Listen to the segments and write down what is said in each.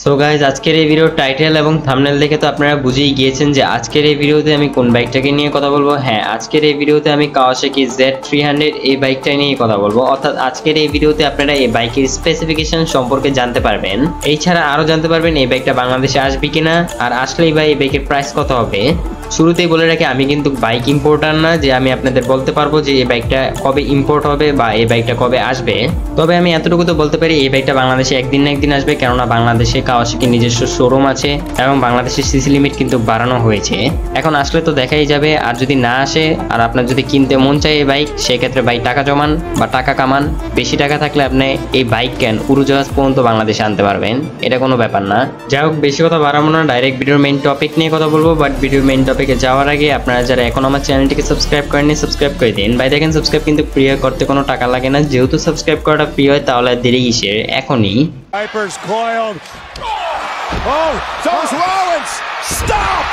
So guys আজকের এই ভিডিওর টাইটেল এবং থাম্বনেল দেখে তো আপনারা বুঝেই গিয়েছেন যে আজকের এই ভিডিওতে আমি কোন বাইকটাকে নিয়ে কথা বলবো। হ্যাঁ, আজকের এই ভিডিওতে আমি কাওয়াসাকি Z300 এই বাইকটা নিয়ে কথা বলবো। অর্থাৎ আজকের এই ভিডিওতে আপনারা এই বাইকের স্পেসিফিকেশন সম্পর্কে জানতে পারবেন। এছাড়া আরো জানতে পারবেন এই বাইকটা বাংলাদেশে আসবে কিনা, আর আসলেই বা এই বাইকের প্রাইস কত হবে। শুরুতেই বলে রাখি, আমি কিন্তু বাইক ইম্পোর্টার না যে আমি আপনাদের বলতে পারবো যে এই বাইকটা কবে ইম্পোর্ট হবে বা এই বাইকটা কবে আসবে। তবে আমি এতটুকু তো বলতে পারি, এই বাইকটা বাংলাদেশে একদিন না একদিন আসবে, কেননা বাংলাদেশে কাওয়াসাকি নিজস্ব শোরুম আছে এবং বাংলাদেশের সিসি লিমিট কিন্তু বাড়ানো হয়েছে। এখন আসলে তো দেখাই যাবে, আর যদি না আসে আর আপনার যদি কিনতে মন চায় এই বাইক, সেক্ষেত্রে ভাই টাকা জমান বা টাকা কামান। বেশি টাকা থাকলে আপনি এই বাইক কেন উড়োজাহাজ পর্যন্ত বাংলাদেশে আনতে পারবেন, এটা কোনো ব্যাপার না। যাই হোক, বেশি কথা বাড়াবো না, ডাইরেক্ট ভিডিওর মেইন টপিক নিয়ে কথা বলবো। বাট ভিডিওর মেইন টপিকে যাওয়ার আগে আপনারা যারা এখন আমার চ্যানেলটিকে সাবস্ক্রাইব করেননি, সাবস্ক্রাইব করে দিন। ভাই দেখেন, সাবস্ক্রাইব কিন্তু ফ্রি করতে কোনো টাকা লাগে না। যেহেতু সাবস্ক্রাইব করাটা ফ্রি হয়, তাহলে দেরি কিসের, এখনই। Oh, those Rollins! Stop!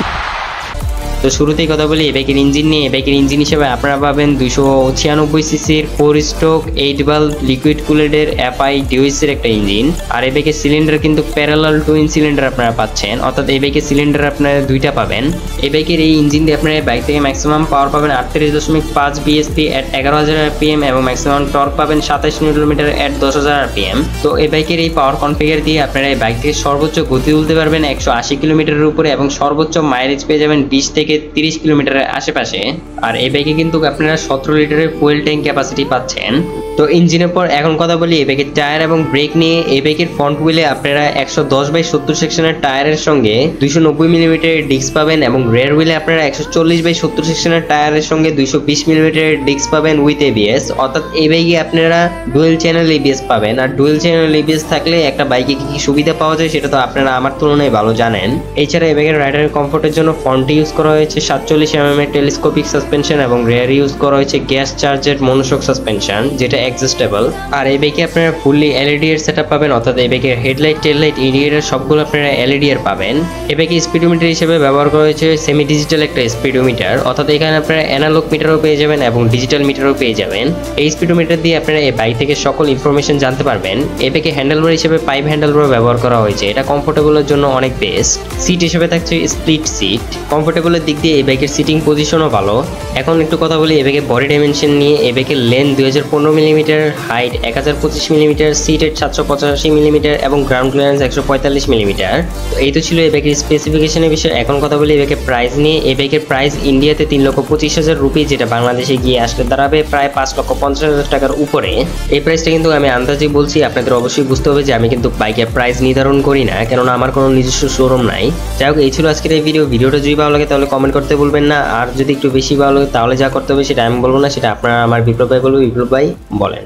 তো শুরুতেই কথা বলি এই বাইকের ইঞ্জিন নিয়ে। এই বাইকের ইঞ্জিন হিসেবে আপনারা পাবেন 296 সিসির 4 স্ট্রোক 8 ভালভ লিকুইড কুলেডের FI DOS এর একটা ইঞ্জিন। আর এই বাইকের সিলিন্ডার কিন্তু প্যারালাল টুইন সিলিন্ডার আপনারা পাচ্ছেন, অর্থাৎ এই বাইকের সিলিন্ডার আপনারা দুইটা পাবেন। এই বাইকের এই ইঞ্জিন দিয়ে আপনারা বাইক থেকে ম্যাক্সিমাম পাওয়ার পাবেন 38.5 bhp at 11,000 rpm এবং ম্যাক্সিমাম টর্ক পাবেন 27 নিউটন at 10,000 rpm। তো এই বাইকের এই পাওয়ার কনফিগার দিয়ে আপনারা এই বাইক থেকে সর্বোচ্চ গতি তুলতে পারবেন 180 কিলোমিটারের উপরে এবং সর্বোচ্চ মাইলেজ পেয়ে যাবেন 20 থেকে 30 কিলোমিটারের আশেপাশে। আর এই বাইকে কিন্তু আপনারা 17 লিটারের ফুয়েল ট্যাঙ্ক ক্যাপাসিটি পাচ্ছেন। তো ইঞ্জিনের পর এখন কথা বলি এই বাইকের টায়ার এবং ব্রেক নিয়ে। এই বাইকের ফ্রন্ট হুইলে আপনারা 110/70 সেকশনের টায়ারের সঙ্গে 290 মিলিমিটারের ডিস্ক পাবেন এবং রেয়ার হুইলে আপনারা 140/70 সেকশনের টায়ারের সঙ্গে 220 মিলিমিটারের ডিস্ক পাবেন উইথ ABS। অর্থাৎ এই বাইকে আপনারা ডুয়েল চ্যানেল ABS পাবেন। আর ডুয়েল চ্যানেল ABS থাকলে একটা বাইকে কি কি সুবিধা পাওয়া যায় সেটা তো আপনারা আমার তুলনায় ভালো জানেন। এছাড়া এই বাইকের রাইডারের কমফোর্টের জন্য ফ্রন্টে ইউজ করা হয়েছে 47 mm এর টেলিস্কোপিক সাসপেনশন এবং রেয়ার ইউজ করা হয়েছে গ্যাস চার্জেড মনোশক সাসপেনশন, যেটা অ্যাডজাস্টেবল। আর এই বাইকে আপনারা ফুললি LED এর সেটআপ পাবেন, অর্থাৎ এই বাইকের হেডলাইট, টেল লাইট, ইন্ডিকেটর সবগুলো আপনারা LED এর পাবেন। এই বাইকে স্পিডোমিটার হিসেবে ব্যবহার করা হয়েছে সেমি ডিজিটাল একটা স্পিডোমিটার, অর্থাৎ এখানে আপনারা অ্যানালগ মিটারও পেয়ে যাবেন এবং ডিজিটাল মিটারও পেয়ে যাবেন। এই স্পিডোমিটার দিয়ে আপনারা এই বাইক থেকে সকল ইনফরমেশন জানতে পারবেন। এই বাইকে হ্যান্ডেলবার হিসেবে পাইপ হ্যান্ডেলবার ব্যবহার করা হয়েছে, এটা কমফোর্টেবলের জন্য অনেক বেস্ট। সিট হিসেবে থাকছে স্প্লিট সিট। কমফোর্টেবলের দিক দিয়ে এই বাইকের সিটিং পজিশনও ভালো। এখন একটু কথা বলি এই বাইকের বডি ডাইমেনশন নিয়ে। এই বাইকের length 2015 millimetre, height 1025 millimetre, seat head 785 millimetre এবং গ্রাউন্ড ক্লিয়ারেন্স 145 মিলিমিটার। তো এই তো ছিল এই বাইকের স্পেসিফিকেশনের বিষয়। এখন কথা বলি এই বাইকের প্রাইস নিয়ে। এই বাইকের প্রাইস ইন্ডিয়াতে 3,25,000 রুপি, যেটা বাংলাদেশে গিয়ে আসলে দাঁড়াবে প্রায় 5,50,000 টাকার উপরে। এই প্রাইসটা কিন্তু আমি আন্দাজে বলছি, আপনাদের অবশ্যই বুঝতে হবে যে আমি কিন্তু বাইকের প্রাইস নির্ধারণ করি না, কেননা আমার কোনো নিজস্ব শোরুম নাই। যাই হোক, এই ছিল আজকের এই ভিডিওটা যদি ভালো লাগে তাহলে কমেন্ট করতে ভুলবেন না। আর যদি একটু বেশি ভালো লাগে তাহলে যা করতে হবে সেটা আমি বলবো না, সেটা আপনারা আমার বিপ্লব ভাই বলবো। বিপ্লব ভাই বলেন।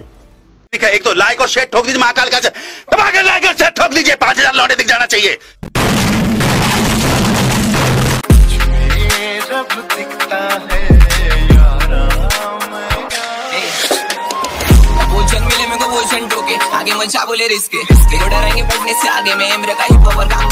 एक तो लाइक और शेयर ठोक दीजिए, महाकाल का लाइक और शेयर ठोक दीजिए, 5,000 लौटे दिख जाना चाहिए। आगे मचा बोले रिस्क, डरेंगे बढ़ने से आगे में मेरा का ही पावर काम